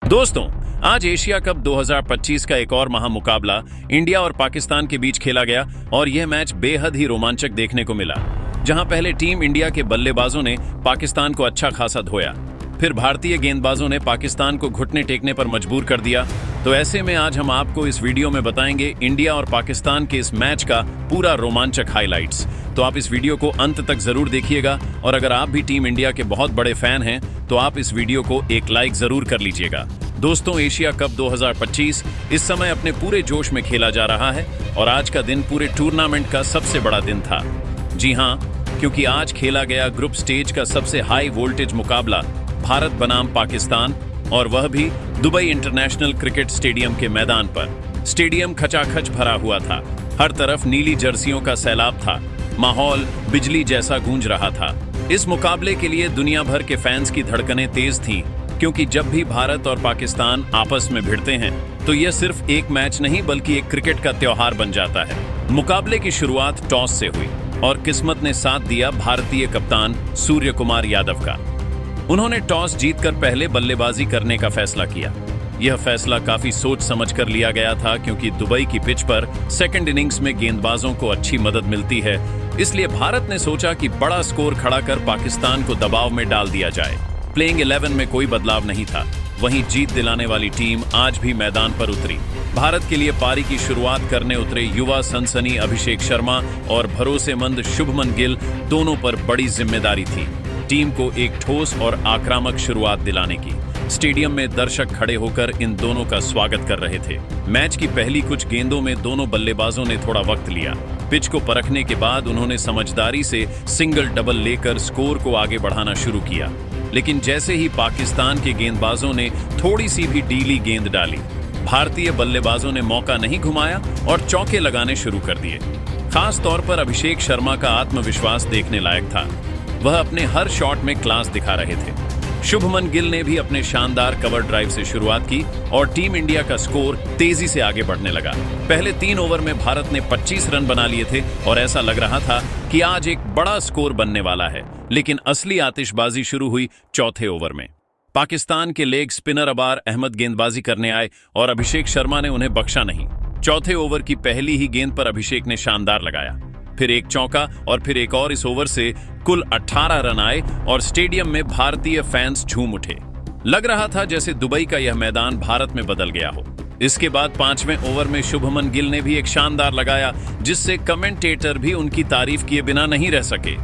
दोस्तों, आज Asia cup 2025 का एक और महामुकाबला इंडिया और पाकिस्तान के बीच खेला गया और यह मैच बेहद ही रोमांचक देखने को मिला। जहां पहले टीम इंडिया के बल्लेबाजों ने पाकिस्तान को अच्छा खासा धोया, फिर भारतीय गेंदबाजों ने पाकिस्तान को घुटने टेकने पर मजबूर कर दिया। तो ऐसे में आज हम आपको इस वीडियो में बताएंगे इंडिया और पाकिस्तान के इस मैच का पूरा रोमांचक हाइलाइट्स। तो आप इस वीडियो को अंत तक जरूर देखिएगा और अगर आप भी टीम इंडिया के बहुत बड़े फैन हैं तो आप इस वीडियो को एक लाइक जरूर कर लीजिएगा। दोस्तों, एशिया कप 2025 इस समय अपने पूरे जोश में खेला जा रहा है और आज का दिन पूरे टूर्नामेंट का सबसे बड़ा दिन था। जी हां, क्योंकि आज खेला गया ग्रुप स्टेज का सबसे हाई वोल्टेज मुकाबला भारत बनाम पाकिस्तान, और वह भी दुबई इंटरनेशनल क्रिकेट स्टेडियम के मैदान पर। स्टेडियम खचाखच भरा हुआ था, हर तरफ नीली जर्सियों का सैलाब था, माहौल बिजली जैसा गूंज रहा था। इस मुकाबले के लिए दुनिया भर के फैंस की धड़कनें तेज थीं, क्योंकि जब भी भारत और पाकिस्तान आपस में भिड़ते हैं तो यह सिर्फ एक मैच नहीं बल्कि एक क्रिकेट का त्योहार बन जाता है। मुकाबले की शुरुआत टॉस से हुई और किस्मत ने साथ दिया भारतीय कप्तान सूर्य कुमार यादव का। उन्होंने टॉस जीतकर पहले बल्लेबाजी करने का फैसला किया। यह फैसला काफी सोच समझकर लिया गया था, क्योंकि दुबई की पिच पर सेकंड इनिंग्स में गेंदबाजों को अच्छी मदद मिलती है। इसलिए भारत ने सोचा कि बड़ा स्कोर खड़ा कर पाकिस्तान को दबाव में डाल दिया जाए। प्लेइंग 11 में कोई बदलाव नहीं था। वहीं जीत दिलाने वाली टीम आज भी मैदान पर उतरी। भारत के लिए पारी की शुरुआत करने उतरे युवा सनसनी अभिषेक शर्मा और भरोसेमंद शुभमन गिल दोनों पर बड़ी जिम्मेदारी थी टीम को एक ठोस और आक्रामक शुरुआत दिलाने की। स्टेडियम में दर्शक खड़े होकर इन दोनों का स्वागत कर रहे थे। मैच की पहली कुछ गेंदों में दोनों बल्लेबाजों ने थोड़ा वक्त लिया। पिच को परखने के बाद उन्होंने समझदारी से सिंगल डबल लेकर स्कोर को आगे बढ़ाना शुरू किया। लेकिन जैसे ही पाकिस्तान के गेंदबाजों ने थोड़ी सी भी ढीली गेंद डाली, भारतीय बल्लेबाजों ने मौका नहीं घुमाया और चौके लगाने शुरू कर दिए। खास तौर पर अभिषेक शर्मा का आत्मविश्वास देखने लायक था। वह अपने हर शॉट में क्लास दिखा रहे थे। शुभमन गिल ने भी अपने शानदार कवर ड्राइव से शुरुआत की और टीम इंडिया का स्कोर तेजी से आगे बढ़ने लगा। पहले 3 ओवर में भारत ने 25 रन बना लिए थे और ऐसा लग रहा था कि आज एक बड़ा स्कोर बनने वाला है। लेकिन असली आतिशबाजी शुरू हुई चौथे ओवर में। पाकिस्तान के लेग स्पिनर अबार अहमद गेंदबाजी करने आए और अभिषेक शर्मा ने उन्हें बख्शा नहीं। चौथे ओवर की पहली ही गेंद पर अभिषेक ने शानदार लगाया, फिर एक चौका और फिर एक और। इस ओवर से कुल 18 रन आए और स्टेडियम में भारतीय फैंस झूम उठे। लग रहा था जैसे दुबई का यह मैदान भारत में बदल गया हो। इसके बाद 5वें ओवर में शुभमन गिल ने भी एक शानदार लगाया, जिससे कमेंटेटर भी उनकी तारीफ किए बिना नहीं रह सके।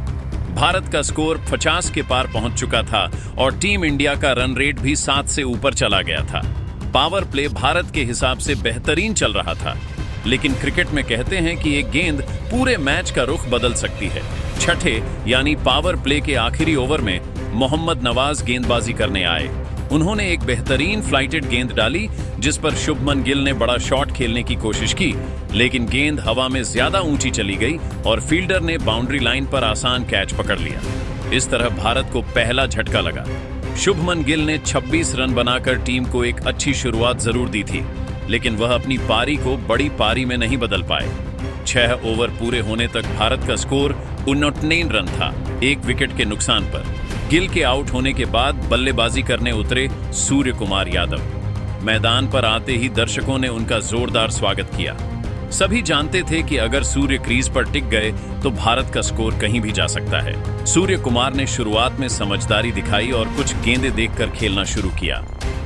भारत का स्कोर 50 के पार पहुंच चुका था और टीम इंडिया का रन रेट भी 7 से ऊपर चला गया था। पावर प्ले भारत के हिसाब से बेहतरीन चल रहा था। लेकिन क्रिकेट में कहते हैं कि एक गेंद पूरे मैच का रुख बदल सकती है। छठे यानी पावर प्ले के आखिरी ओवर में मोहम्मद नवाज गेंदबाजी करने आए। उन्होंने एक बेहतरीन फ्लाइटेड गेंद डाली, जिस पर शुभमन गिल ने बड़ा शॉट खेलने की कोशिश की, लेकिन गेंद हवा में ज्यादा ऊंची चली गई और फील्डर ने बाउंड्री लाइन पर आसान कैच पकड़ लिया। इस तरह भारत को पहला झटका लगा। शुभमन गिल ने 26 रन बनाकर टीम को एक अच्छी शुरुआत जरूर दी थी, लेकिन वह अपनी पारी को बड़ी पारी में नहीं बदल पाए। 6 ओवर पूरे होने तक भारत का स्कोर 69 रन था, 1 विकेट के नुकसान पर। गिल के आउट होने के बाद बल्लेबाजी करने उतरे सूर्य कुमार यादव। मैदान पर आते ही दर्शकों ने उनका जोरदार स्वागत किया। सभी जानते थे कि अगर सूर्य क्रीज पर टिक गए तो भारत का स्कोर कहीं भी जा सकता है। सूर्य कुमार ने शुरुआत में समझदारी दिखाई और कुछ गेंदें देखकर खेलना शुरू किया।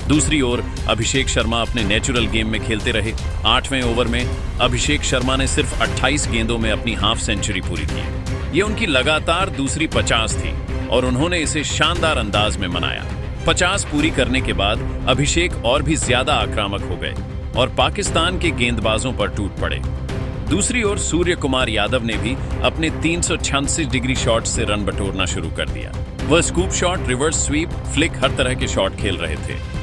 दूसरी ओर अभिषेक शर्मा अपने नेचुरल गेम में खेलते रहे। 8वें ओवर में अभिषेक शर्मा ने सिर्फ 28 गेंदों में अपनी हाफ सेंचुरी पूरी की। ये उनकी लगातार दूसरी 50 थी और उन्होंने इसे शानदार अंदाज में मनाया। 50 पूरी करने के बाद अभिषेक और भी ज्यादा आक्रामक हो गए और पाकिस्तान के गेंदबाजों पर टूट पड़े। दूसरी ओर सूर्य कुमार यादव ने भी अपने 386 डिग्री शॉट से रन बटोरना शुरू कर दिया। वह scoop shot, reverse sweep, flick, हर तरह के शॉट खेल रहे थे।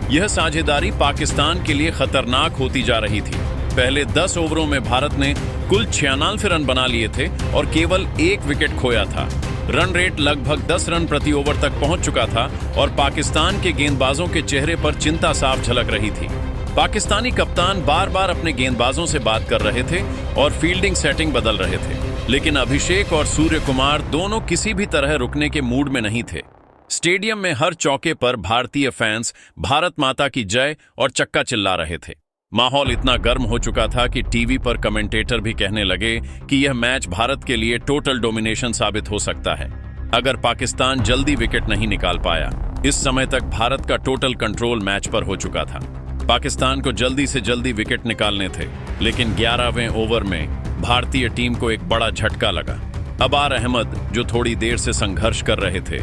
यह साझेदारी पाकिस्तान के लिए खतरनाक होती जा रही थी। पहले 10 ओवरों में भारत ने कुल 96 रन बना लिए थे और केवल 1 विकेट खोया था। रन रेट लगभग 10 रन प्रति ओवर तक पहुंच चुका था और पाकिस्तान के गेंदबाजों के चेहरे पर चिंता साफ झलक रही थी। पाकिस्तानी कप्तान बार बार अपने गेंदबाजों से बात कर रहे थे और फील्डिंग सेटिंग बदल रहे थे, लेकिन अभिषेक और सूर्य कुमार दोनों किसी भी तरह रुकने के मूड में नहीं थे। स्टेडियम में हर चौके पर भारतीय फैंस भारत माता की जय और चक्का चिल्ला रहे थे। माहौल इतना गर्म हो चुका था कि टीवी पर कमेंटेटर भी कहने लगे कि यह मैच भारत के लिए टोटल डोमिनेशन साबित हो सकता है अगर पाकिस्तान जल्दी विकेट नहीं निकाल पाया। इस समय तक भारत का टोटल कंट्रोल मैच पर हो चुका था। पाकिस्तान को जल्दी से जल्दी विकेट निकालने थे, लेकिन 11वें ओवर में भारतीय टीम को एक बड़ा झटका लगा। अबार अहमद, जो थोड़ी देर से संघर्ष कर रहे थे,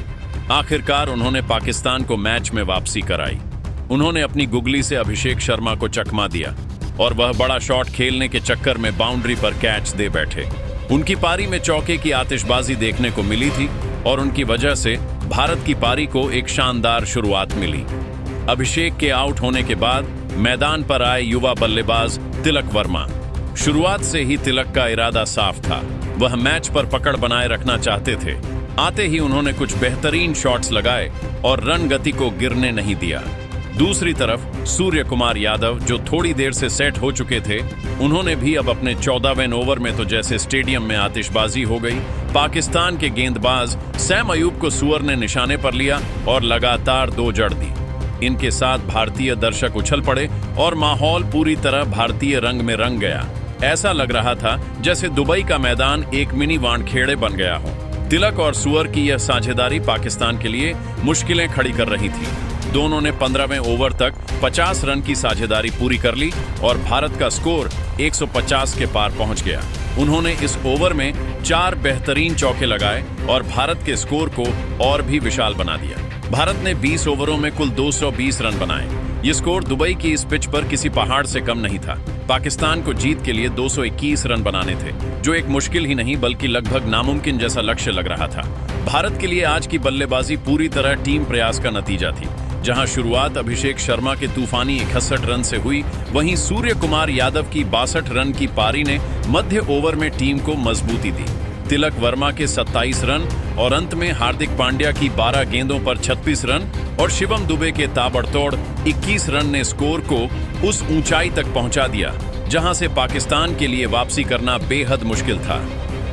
आखिरकार उन्होंने पाकिस्तान को मैच में वापसी कराई। उन्होंने अपनी गुगली से अभिषेक शर्मा को चकमा दिया और वह बड़ा शॉट खेलने के चक्कर में बाउंड्री पर कैच दे बैठे। उनकी पारी में चौके की आतिशबाजी देखने को मिली थी और उनकी वजह से भारत की पारी को एक शानदार शुरुआत मिली। अभिषेक के आउट होने के बाद मैदान पर आए युवा बल्लेबाज तिलक वर्मा। शुरुआत से ही तिलक का इरादा साफ था, वह मैच पर पकड़ बनाए रखना चाहते थे। आते ही उन्होंने कुछ बेहतरीन शॉट्स लगाए और रन गति को गिरने नहीं दिया। दूसरी तरफ सूर्य कुमार यादव, जो थोड़ी देर से सेट हो चुके थे, उन्होंने भी अब अपने 14वें ओवर में तो जैसे स्टेडियम में आतिशबाजी हो गई। पाकिस्तान के गेंदबाज सैम अयूब को सुअर ने निशाने पर लिया और लगातार 2 जड़ दी। इनके साथ भारतीय दर्शक उछल पड़े और माहौल पूरी तरह भारतीय रंग में रंग गया। ऐसा लग रहा था जैसे दुबई का मैदान एक मिनी वानखेड़े बन गया हो। तिलक और सुअर की यह साझेदारी पाकिस्तान के लिए मुश्किलें खड़ी कर रही थी। दोनों ने 15वें ओवर तक 50 रन की साझेदारी पूरी कर ली और भारत का स्कोर 150 के पार पहुंच गया। उन्होंने इस ओवर में 4 बेहतरीन चौके लगाए और भारत के स्कोर को और भी विशाल बना दिया। भारत ने 20 ओवरों में कुल 220 रन बनाए। ये स्कोर दुबई की इस पिच पर किसी पहाड़ से कम नहीं था। पाकिस्तान को जीत के लिए 221 रन बनाने थे, जो एक मुश्किल ही नहीं बल्कि लगभग नामुमकिन जैसा लक्ष्य लग रहा था। भारत के लिए आज की बल्लेबाजी पूरी तरह टीम प्रयास का नतीजा थी। जहां शुरुआत अभिषेक शर्मा के तूफानी 61 रन से हुई, वहीं सूर्य कुमार यादव की 62 रन की पारी ने मध्य ओवर में टीम को मजबूती दी। तिलक वर्मा के 27 रन और अंत में हार्दिक पांड्या की 12 गेंदों पर 36 रन और शिवम दुबे के ताबड़तोड़ 21 रन ने स्कोर को उस ऊंचाई तक पहुंचा दिया जहां से पाकिस्तान के लिए वापसी करना बेहद मुश्किल था।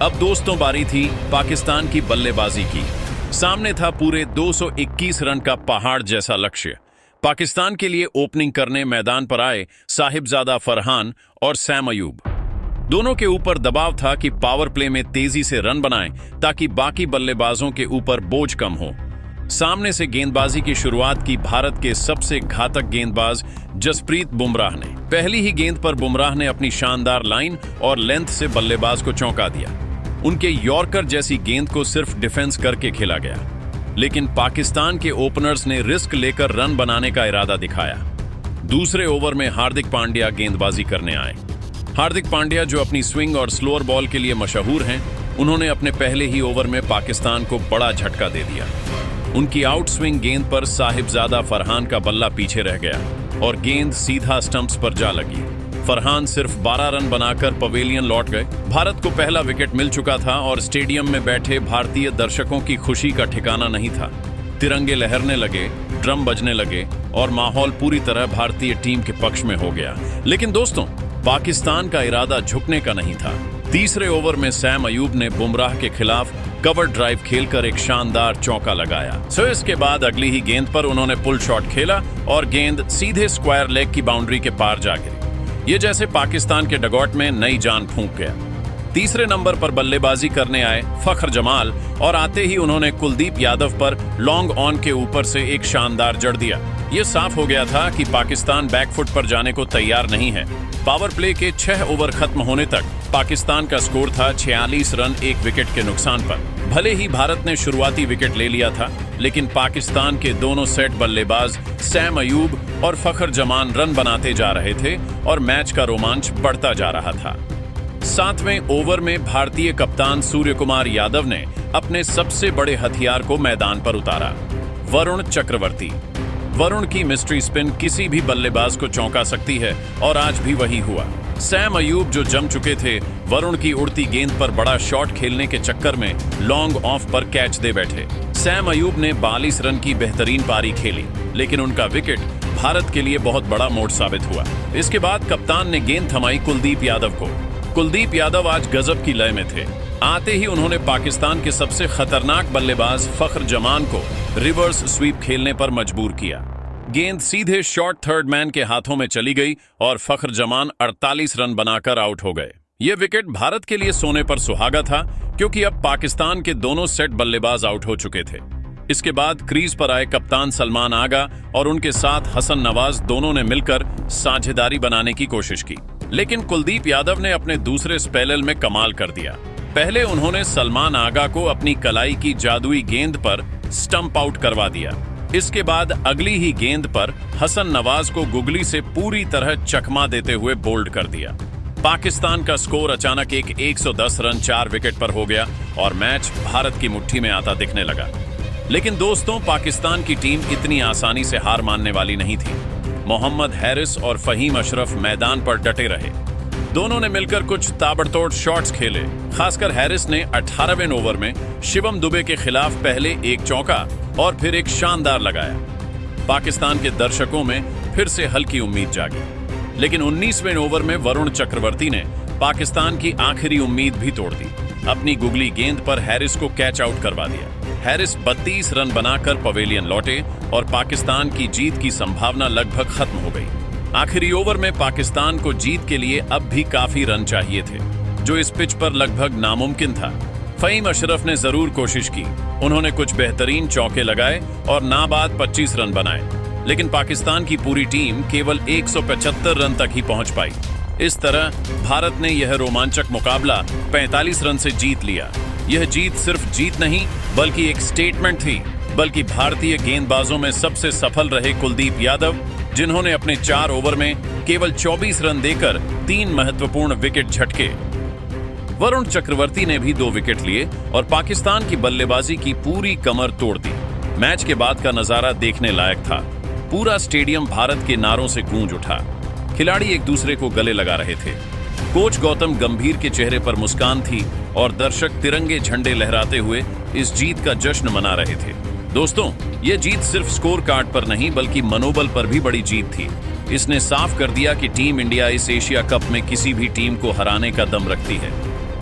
अब दोस्तों, बारी थी पाकिस्तान की बल्लेबाजी की। सामने था पूरे 221 रन का पहाड़ जैसा लक्ष्य। पाकिस्तान के लिए ओपनिंग करने मैदान पर आए साहिबजादा फरहान और सैम अयूब। दोनों के ऊपर दबाव था कि पावर प्ले में तेजी से रन बनाएं ताकि बाकी बल्लेबाजों के ऊपर बोझ कम हो। सामने से गेंदबाजी की शुरुआत की भारत के सबसे घातक गेंदबाज जसप्रीत बुमराह ने। पहली ही गेंद पर बुमराह ने अपनी शानदार लाइन और लेंथ से बल्लेबाज को चौंका दिया। उनके यॉर्कर जैसी गेंद को सिर्फ डिफेंस करके खेला गया, लेकिन पाकिस्तान के ओपनर्स ने रिस्क लेकर रन बनाने का इरादा दिखाया। दूसरे ओवर में हार्दिक पांड्या गेंदबाजी करने आए। हार्दिक पांड्या, जो अपनी स्विंग और स्लोअर बॉल के लिए मशहूर हैं, उन्होंने अपने पहले ही ओवर में पाकिस्तान को बड़ा झटका दे दिया। उनकी आउट स्विंग गेंद पर साहिबजादा फरहान का बल्ला पीछे रह गया और गेंद सीधा स्टंप्स पर जा लगी। फरहान सिर्फ 12 रन बनाकर पवेलियन लौट गए। भारत को पहला विकेट मिल चुका था और स्टेडियम में बैठे भारतीय दर्शकों की खुशी का ठिकाना नहीं था। तिरंगे लहरने लगे, ड्रम बजने लगे और माहौल पूरी तरह भारतीय टीम के पक्ष में हो गया। लेकिन दोस्तों, पाकिस्तान का इरादा झुकने का नहीं था। तीसरे ओवर में सैम अयूब ने बुमराह के खिलाफ कवर ड्राइव खेलकर एक शानदार चौका लगाया। इसके बाद अगली ही गेंद पर उन्होंने पुल शॉट खेला और गेंद सीधे स्क्वायर लेग की बाउंड्री के पार जा गिरी। ये जैसे पाकिस्तान के डगआउट में नई जान फूंक गया। तीसरे नंबर पर बल्लेबाजी करने आए फखर जमाल और आते ही उन्होंने कुलदीप यादव पर लॉन्ग ऑन के ऊपर से एक शानदार जड़ दिया। ये साफ हो गया था कि पाकिस्तान बैकफुट पर जाने को तैयार नहीं है। पावर प्ले के 6 ओवर खत्म होने तक पाकिस्तान का स्कोर था 46 रन 1 विकेट के नुकसान पर। भले ही भारत ने शुरुआती विकेट ले लिया था, लेकिन पाकिस्तान के दोनों सेट बल्लेबाज सैम अयूब और फखर जमान रन बनाते जा रहे थे और मैच का रोमांच बढ़ता जा रहा था। 7वें ओवर में भारतीय कप्तान सूर्य कुमार यादव ने अपने सबसे बड़े हथियार को मैदान पर उतारा, वरुण चक्रवर्ती। वरुण की मिस्ट्री स्पिन किसी भी बल्लेबाज को चौंका सकती है और आज भी वही हुआ। सैम अयूब, जो जम चुके थे, वरुण की उड़ती गेंद पर बड़ा शॉट खेलने के चक्कर में लॉन्ग ऑफ पर कैच दे बैठे। सैम अयूब ने 42 रन की बेहतरीन पारी खेली, लेकिन उनका विकेट भारत के लिए बहुत बड़ा मोड़ साबित हुआ। इसके बाद कप्तान ने गेंद थमाई कुलदीप यादव को। कुलदीप यादव आज गजब की लय में थे। आते ही उन्होंने पाकिस्तान के सबसे खतरनाक बल्लेबाज फखर जमान को रिवर्स स्वीप खेलने पर मजबूर किया। गेंद सीधे शॉर्ट थर्ड मैन के हाथों में चली गई और फखर जमान 48 रन बनाकर आउट हो गए। यह विकेट भारत के लिए सोने पर सुहागा था, क्योंकि अब पाकिस्तान के दोनों सेट बल्लेबाज आउट हो चुके थे। इसके बाद क्रीज पर आए कप्तान सलमान आगा और उनके साथ हसन नवाज दोनों ने मिलकर साझेदारी बनाने की कोशिश की, लेकिन कुलदीप यादव ने अपने दूसरे स्पेल में कमाल कर दिया। पहले उन्होंने सलमान आगा को अपनी कलाई की जादुई गेंद पर स्टंप आउट करवा दिया। इसके बाद अगली ही गेंद पर हसन नवाज को गुगली से पूरी तरह चकमा देते हुए बोल्ड कर दिया। पाकिस्तान का स्कोर अचानक एक 110 रन 4 विकेट पर हो गया और मैच भारत की मुट्ठी में आता दिखने लगा। लेकिन दोस्तों, पाकिस्तान की टीम इतनी आसानी से हार मानने वाली नहीं थी। मोहम्मद हैरिस और फहीम अशरफ मैदान पर डटे रहे। दोनों ने मिलकर कुछ ताबड़तोड़ शॉट्स खेले। खासकर हैरिस ने 18वें ओवर में शिवम दुबे के खिलाफ पहले एक चौका और फिर एक शानदार लगाया। पाकिस्तान के दर्शकों में फिर से हल्की उम्मीद जागी, लेकिन 19वें ओवर में वरुण चक्रवर्ती ने पाकिस्तान की आखिरी उम्मीद भी तोड़ दी। अपनी गुगली गेंद पर हैरिस को कैच आउट करवा दिया। हैरिस 32 रन बनाकर पवेलियन लौटे और पाकिस्तान की जीत की संभावना लगभग खत्म हो गई। आखिरी ओवर में पाकिस्तान को जीत के लिए अब भी काफी रन चाहिए थे, जो इस पिच पर लगभग नामुमकिन था। फहीम अशरफ ने जरूर कोशिश की। उन्होंने कुछ बेहतरीन चौके लगाए और नाबाद 25 रन बनाए, लेकिन पाकिस्तान की पूरी टीम केवल 175 रन तक ही पहुंच पाई। इस तरह भारत ने यह रोमांचक मुकाबला 45 रन से जीत लिया। यह जीत सिर्फ जीत नहीं, बल्कि एक स्टेटमेंट थी। बल्कि भारतीय गेंदबाजों में सबसे सफल रहे कुलदीप यादव, जिन्होंने अपने 4 ओवर में केवल 24 रन देकर 3 महत्वपूर्ण विकेट झटके। वरुण चक्रवर्ती ने भी 2 विकेट लिए और पाकिस्तान की बल्लेबाजी की पूरी कमर तोड़ दी। मैच के बाद का नजारा देखने लायक था। पूरा स्टेडियम भारत के नारों से गूंज उठा। खिलाड़ी एक दूसरे को गले लगा रहे थे। कोच गौतम गंभीर के चेहरे पर मुस्कान थी और दर्शक तिरंगे झंडे लहराते हुए इस जीत का जश्न मना रहे थे। दोस्तों, यह जीत सिर्फ स्कोर कार्ड पर नहीं, बल्कि मनोबल पर भी बड़ी जीत थी। इसने साफ कर दिया कि टीम इंडिया इस एशिया कप में किसी भी टीम को हराने का दम रखती है।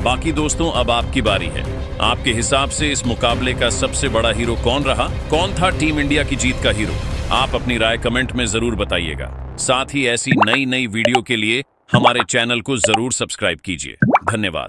बाकी दोस्तों, अब आपकी बारी है। आपके हिसाब से इस मुकाबले का सबसे बड़ा हीरो कौन रहा? कौन था टीम इंडिया की जीत का हीरो? आप अपनी राय कमेंट में जरूर बताइएगा। साथ ही ऐसी नई वीडियो के लिए हमारे चैनल को जरूर सब्सक्राइब कीजिए। धन्यवाद।